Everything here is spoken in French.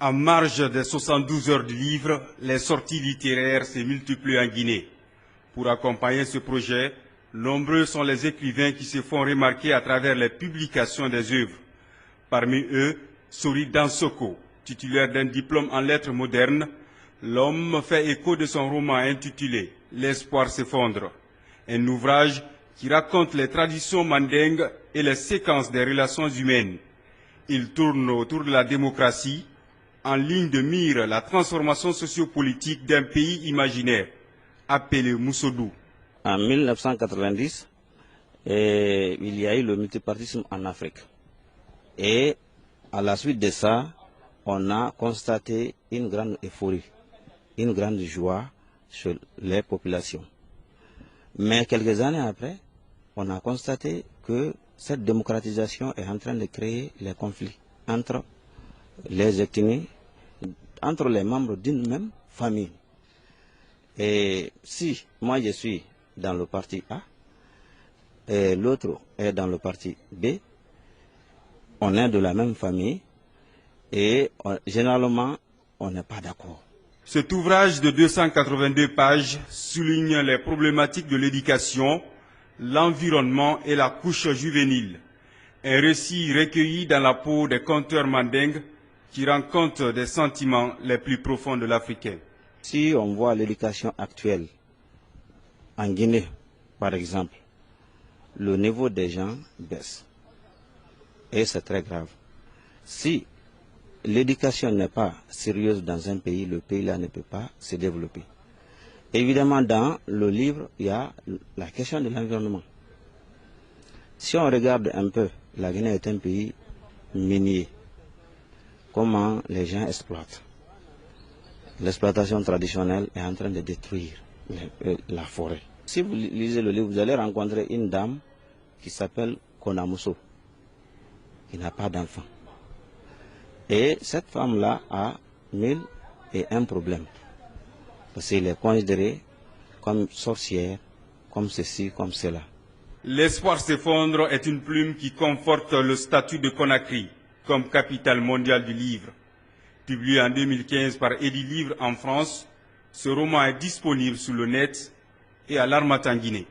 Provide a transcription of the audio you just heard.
En marge des 72 heures du livre, les sorties littéraires se multiplient en Guinée. Pour accompagner ce projet, nombreux sont les écrivains qui se font remarquer à travers les publications des œuvres. Parmi eux, Sori Dansoko, titulaire d'un diplôme en lettres modernes, l'homme fait écho de son roman intitulé « L'espoir s'effondre », un ouvrage qui raconte les traditions mandingues et les séquences des relations humaines. Il tourne autour de la démocratie, en ligne de mire la transformation sociopolitique d'un pays imaginaire, appelé Moussodou. En 1990, il y a eu le multipartisme en Afrique. Et à la suite de ça, on a constaté une grande euphorie, une grande joie chez les populations. Mais quelques années après, on a constaté que cette démocratisation est en train de créer les conflits entre les ethnies, entre les membres d'une même famille. Et si moi je suis dans le parti A et l'autre est dans le parti B, on est de la même famille et généralement on n'est pas d'accord. Cet ouvrage de 282 pages souligne les problématiques de l'éducation, l'environnement et la couche juvénile. Un récit recueilli dans la peau des conteurs mandingues qui rend compte des sentiments les plus profonds de l'Africain. Si on voit l'éducation actuelle en Guinée, par exemple, le niveau des gens baisse. Et c'est très grave. Si l'éducation n'est pas sérieuse dans un pays, le pays-là ne peut pas se développer. Évidemment, dans le livre, il y a la question de l'environnement. Si on regarde un peu, la Guinée est un pays minier. Comment les gens exploitent. L'exploitation traditionnelle est en train de détruire la forêt. Si vous lisez le livre, vous allez rencontrer une dame qui s'appelle Konamuso, qui n'a pas d'enfant. Et cette femme-là a 1001 problèmes. Parce qu'elle est considérée comme sorcière, comme ceci, comme cela. L'espoir s'effondre est une plume qui conforte le statut de Conakry comme capitale mondiale du livre. Publié en 2015 par Eddy Livre en France, ce roman est disponible sur le net et à l'Harmattan Guinée.